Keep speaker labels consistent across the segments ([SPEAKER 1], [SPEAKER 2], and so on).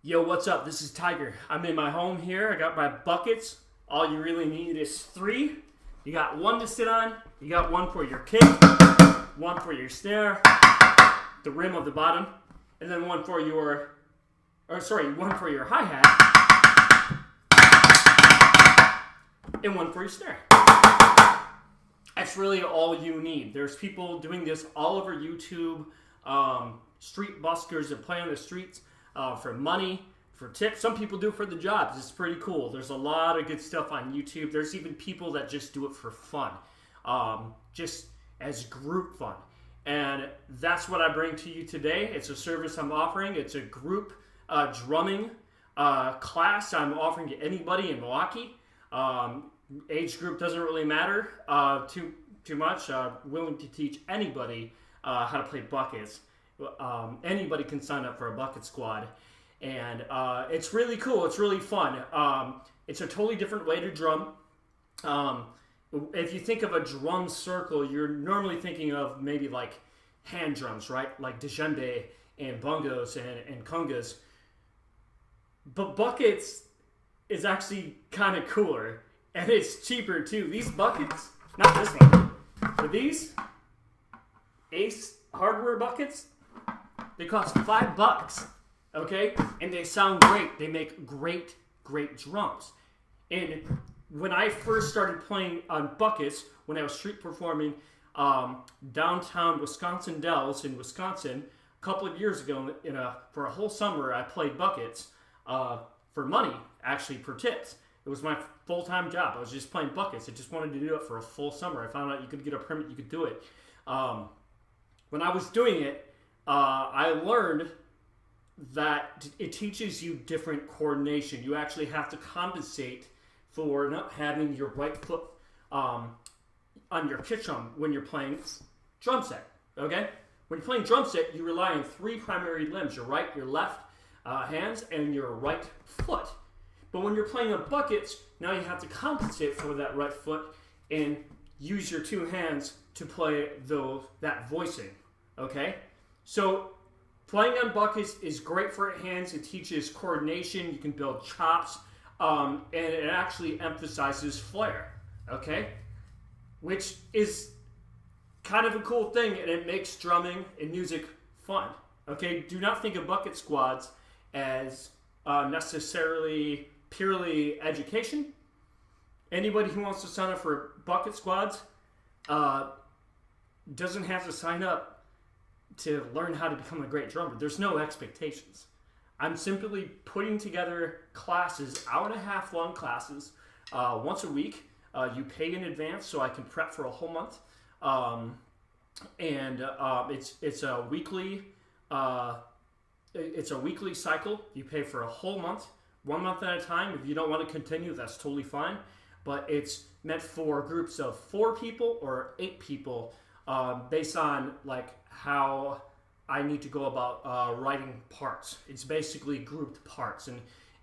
[SPEAKER 1] Yo, what's up? This is Tiger. I'm in my home here. I got my buckets. All you really need is 3. You got 1 to sit on. You got 1 for your kick, 1 for your snare, the rim of the bottom, and then 1 for your, 1 for your hi-hat, and 1 for your snare. That's really all you need. There's people doing this all over YouTube. Street buskers that play on the streets for money, for tips. Some people do it for the jobs. It's pretty cool. There's a lot of good stuff on YouTube. There's even people that just do it for fun, just as group fun. And that's what I bring to you today. It's a service I'm offering. It's a group drumming class I'm offering to anybody in Milwaukee. Age group doesn't really matter too much. Willing to teach anybody how to play buckets. Anybody can sign up for a bucket squad, and it's really cool. It's really fun. It's a totally different way to drum. If you think of a drum circle, you're normally thinking of maybe like hand drums, right? Like djembe and bongos and congas. But buckets is actually kind of cooler, and it's cheaper too. These buckets, not this one, but these Ace hardware buckets, they cost $5, okay? And they sound great. They make great drums. And when I first started playing on buckets, when I was street performing downtown Wisconsin Dells in Wisconsin, a couple of years ago, for a whole summer, I played buckets for money, actually, for tips. It was my full-time job. I was just playing buckets. I just wanted to do it for a full summer. I found out you could get a permit, you could do it. When I was doing it, I learned that it teaches you different coordination. You actually have to compensate for not having your right foot on your kick drum when you're playing drum set, okay? When you're playing drum set, you rely on 3 primary limbs, your right, your left hands, and your right foot. But when you're playing on buckets, now you have to compensate for that right foot and use your 2 hands to play that voicing, okay? So playing on buckets is great for hands. It teaches coordination. You can build chops, and it actually emphasizes flair, okay? Which is kind of a cool thing, and it makes drumming and music fun, okay? Do not think of bucket squads as necessarily purely education. Anybody who wants to sign up for bucket squads doesn't have to sign up to learn how to become a great drummer. There's no expectations. I'm simply putting together classes, hour-and-a-half long classes, once a week. You pay in advance so I can prep for a whole month. It's a weekly cycle. You pay for a whole month, 1 month at a time. If you don't want to continue, that's totally fine. But it's meant for groups of 4 people or 8 people, based on like how I need to go about writing parts. It's basically grouped parts,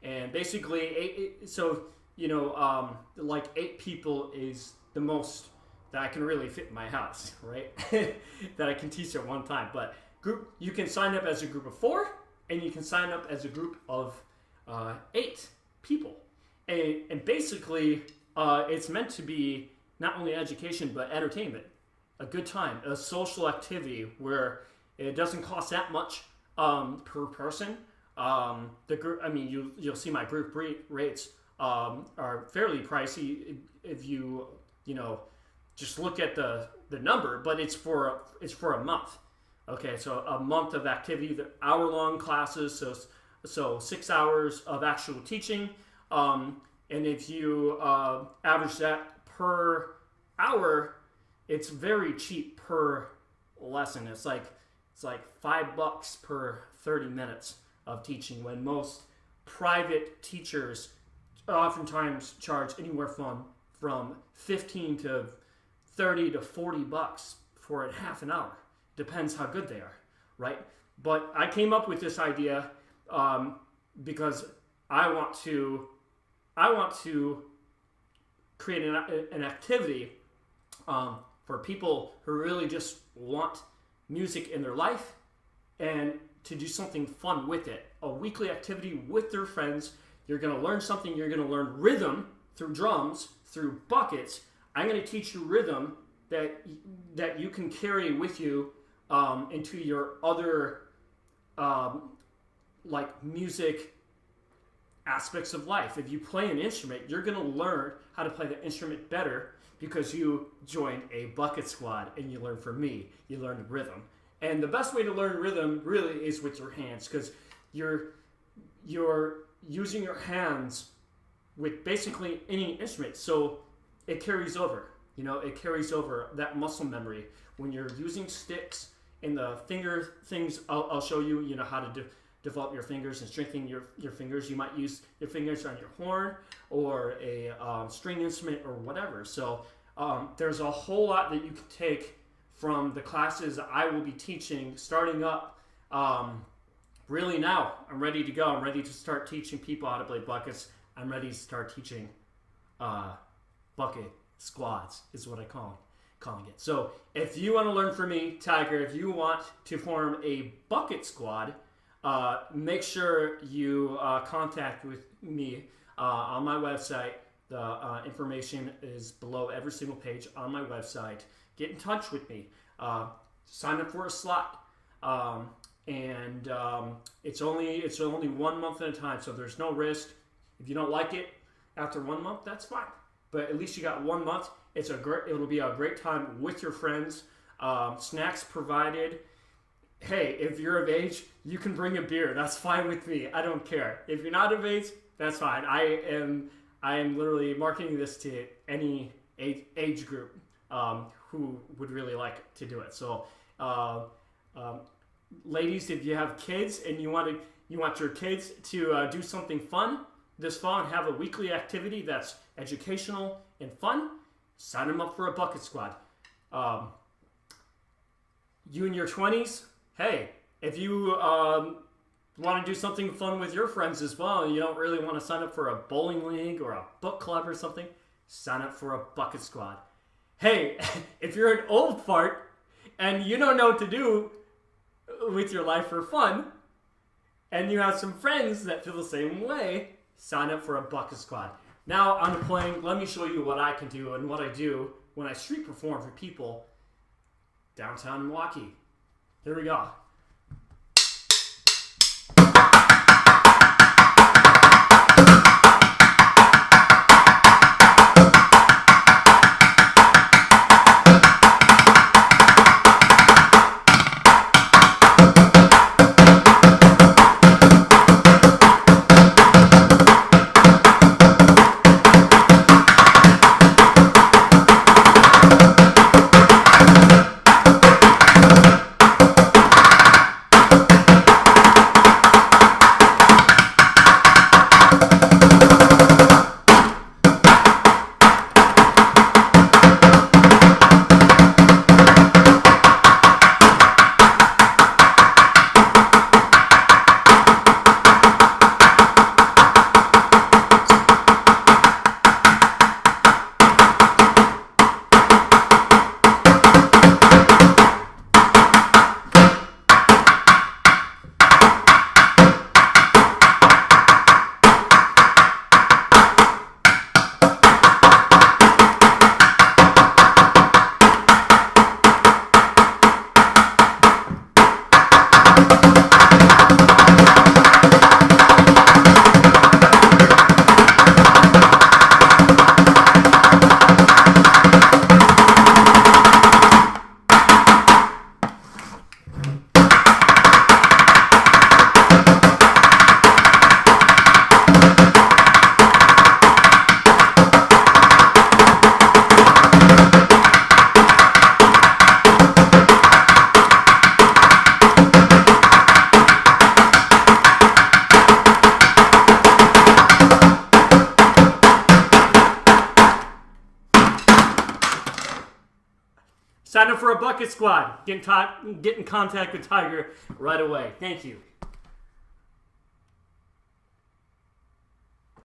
[SPEAKER 1] and basically like 8 people is the most that I can really fit in my house, right? That I can teach at one time. But you can sign up as a group of 4, and you can sign up as a group of 8 people, and basically it's meant to be not only education but entertainment. A good time, a social activity where it doesn't cost that much per person. The group, you'll see my group rates are fairly pricey if you just look at the number, but it's for a month. Okay, so a month of activity, the hour-long classes, so 6 hours of actual teaching, and if you average that per hour, it's very cheap per lesson. It's like $5 per 30 minutes of teaching, when most private teachers oftentimes charge anywhere from $15 to $30 to $40 for a half an hour. Depends how good they are, right? But I came up with this idea because I want to create an activity for people who really just want music in their life and to do something fun with it. a weekly activity with their friends. You're going to learn something. You're going to learn rhythm through drums, through buckets. I'm going to teach you rhythm that you can carry with you into your other like music aspects of life. If you play an instrument, you're going to learn how to play the instrument better because you joined a bucket squad and you learn from me. You learn rhythm. And the best way to learn rhythm really is with your hands, because you're using your hands with basically any instrument. So it carries over. You know, it carries over that muscle memory. When you're using sticks and the finger things, I'll show you, you know, how to develop your fingers and strengthen your fingers. You might use your fingers on your horn or a string instrument or whatever. So there's a whole lot that you can take from the classes I will be teaching starting up really now. I'm ready to go. I'm ready to start teaching people how to play buckets. I'm ready to start teaching bucket squads is what I calling it. So if you want to learn from me, Tiger, if you want to form a bucket squad, make sure you contact with me on my website. The information is below every single page on my website. Get in touch with me. Sign up for a slot. And it's only 1 month at a time, so there's no risk. If you don't like it after 1 month, that's fine. But at least you got 1 month. It'll be a great time with your friends. Snacks provided. Hey, if you're of age, you can bring a beer. That's fine with me. I don't care. If you're not of age, that's fine. I am literally marketing this to any age group who would really like to do it. So, ladies, if you have kids and you want your kids to do something fun this fall and have a weekly activity that's educational and fun, sign them up for a bucket squad. You in your 20s, hey, if you want to do something fun with your friends as well, and you don't really want to sign up for a bowling league or a book club or something, sign up for a bucket squad. Hey, if you're an old fart and you don't know what to do with your life for fun, and you have some friends that feel the same way, sign up for a bucket squad. Now on the playing, let me show you what I can do and what I do when I street perform for people downtown Milwaukee. Here we go. Sign up for a bucket squad. Get in contact with Tiger right away. Thank you.